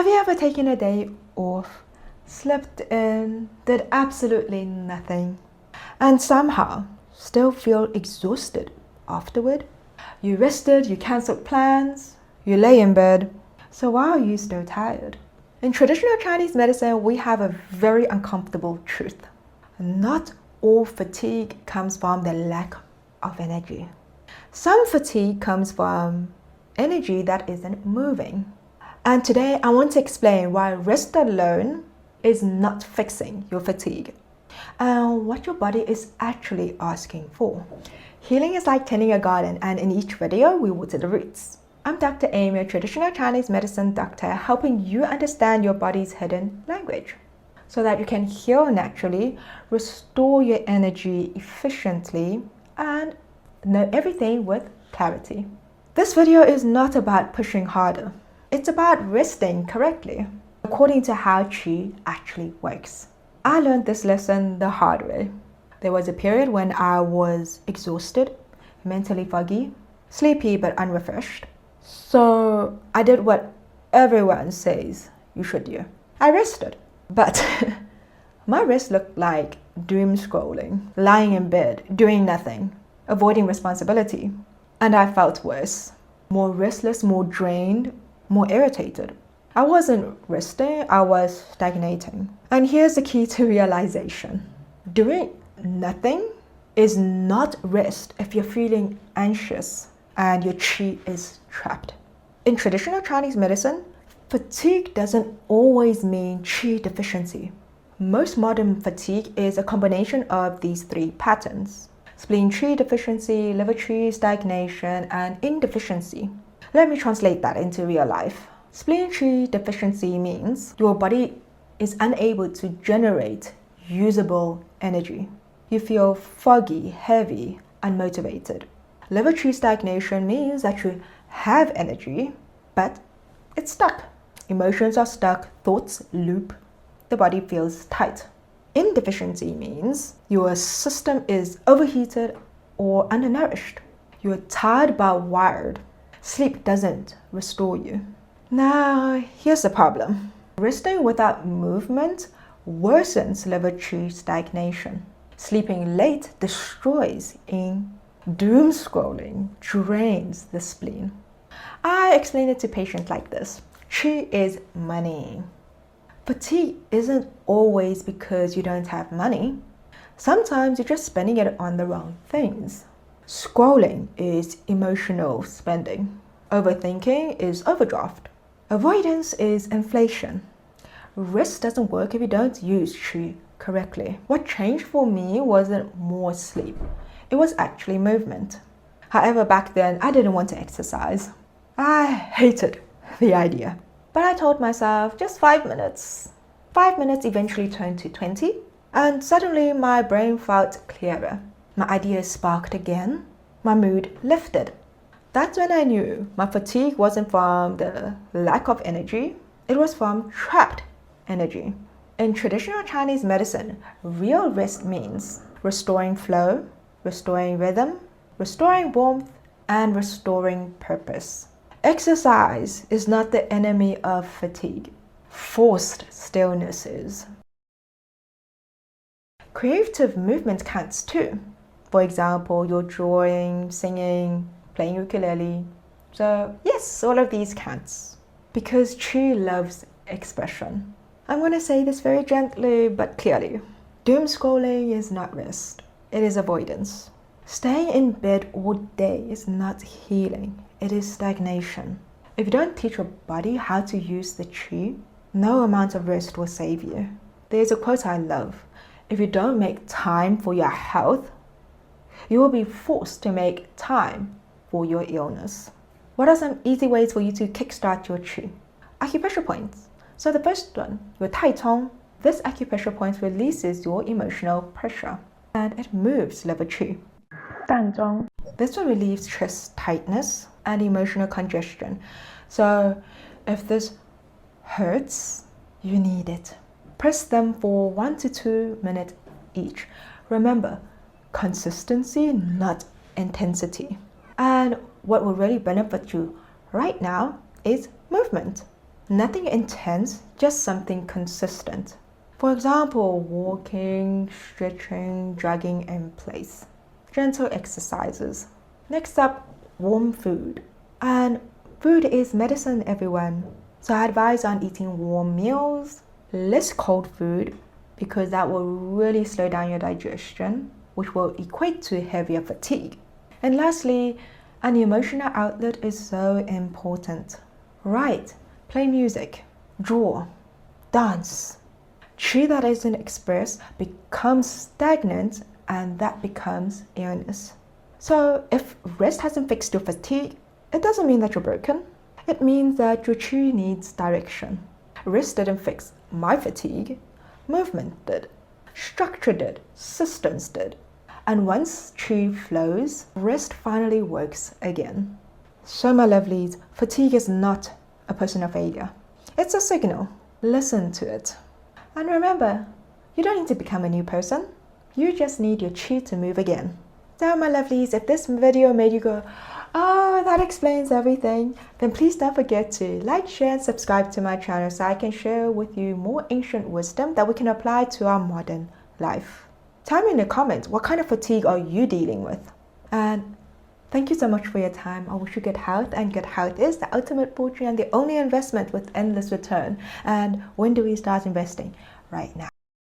Have you ever taken a day off, slept in, did absolutely nothing, and somehow still feel exhausted afterward? You rested, you cancelled plans, you lay in bed, so why are you still tired? In traditional Chinese medicine, we have a very uncomfortable truth. Not all fatigue comes from the lack of energy. Some fatigue comes from energy that isn't moving. And today I want to explain why rest alone is not fixing your fatigue and what your body is actually asking for. Healing is like tending a garden, and in each video we water the roots. I'm Dr. Amy, a traditional Chinese medicine doctor, helping you understand your body's hidden language so that you can heal naturally, restore your energy efficiently, and know everything with clarity. This video is not about pushing harder. It's about resting correctly, according to how Qi actually works. I learned this lesson the hard way. There was a period when I was exhausted, mentally foggy, sleepy but unrefreshed. So I did what everyone says you should do. I rested. But my rest looked like doom scrolling, lying in bed, doing nothing, avoiding responsibility. And I felt worse, more restless, more drained, more irritated. I wasn't resting, I was stagnating. And here's the key to realization. Doing nothing is not rest if you're feeling anxious and your qi is trapped. In traditional Chinese medicine, fatigue doesn't always mean qi deficiency. Most modern fatigue is a combination of these three patterns: spleen qi deficiency, liver qi stagnation, and indeficiency. Let me translate that into real life. Spleen qi deficiency means your body is unable to generate usable energy. You feel foggy, heavy, unmotivated. Liver qi stagnation means that you have energy, but it's stuck. Emotions are stuck, thoughts loop, the body feels tight. Indeficiency means your system is overheated or undernourished. You're tired but wired. Sleep doesn't restore you. Now, here's the problem. Resting without movement worsens liver qi stagnation. Sleeping late destroys yin. Doom scrolling drains the spleen. I explain it to patients like this. Qi is money. Fatigue isn't always because you don't have money. Sometimes you're just spending it on the wrong things. Scrolling is emotional spending. Overthinking is overdraft. Avoidance is inflation. Rest doesn't work if you don't use qi correctly. What changed for me wasn't more sleep. It was actually movement. However, back then, I didn't want to exercise. I hated the idea. But I told myself, just 5 minutes. 5 minutes eventually turned to 20, and suddenly my brain felt clearer. My ideas sparked again. My mood lifted. That's when I knew my fatigue wasn't from the lack of energy. It was from trapped energy. In traditional Chinese medicine, real rest means restoring flow, restoring rhythm, restoring warmth, and restoring purpose. Exercise is not the enemy of fatigue. Forced stillness is. Creative movement counts too. For example, you're drawing, singing, playing ukulele. So yes, all of these counts. Because qi loves expression. I'm going to say this very gently but clearly. Doom scrolling is not rest. It is avoidance. Staying in bed all day is not healing. It is stagnation. If you don't teach your body how to use the qi, no amount of rest will save you. There's a quote I love. If you don't make time for your health, you will be forced to make time for your illness. What are some easy ways for you to kickstart your qi? Acupressure points. So the first one, your Tai Chong. This acupressure point releases your emotional pressure and it moves liver qi. Zhong. This one relieves chest tightness and emotional congestion. So if this hurts, you need it. Press them for 1 to 2 minutes each. Remember, consistency, not intensity. And what will really benefit you right now is movement. Nothing intense, just something consistent. For example, walking, stretching, jogging in place. Gentle exercises. Next up, warm food. And food is medicine, everyone. So I advise on eating warm meals, less cold food, because that will really slow down your digestion, which will equate to heavier fatigue. And lastly, an emotional outlet is so important. Write, play music, draw, dance. Chi that isn't expressed becomes stagnant, and that becomes illness. So if rest hasn't fixed your fatigue, it doesn't mean that you're broken. It means that your chi needs direction. Rest didn't fix my fatigue. Movement did. Structure did. Systems did. And once chi flows, rest finally works again. So my lovelies, fatigue is not a personal failure. It's a signal. Listen to it. And remember, you don't need to become a new person. You just need your chi to move again. So my lovelies, if this video made you go, oh, that explains everything, then please don't forget to like, share, and subscribe to my channel so I can share with you more ancient wisdom that we can apply to our modern life. Tell me in the comments, what kind of fatigue are you dealing with? And thank you so much for your time. I wish you good health, and good health is the ultimate fortune and the only investment with endless return. And when do we start investing? Right now.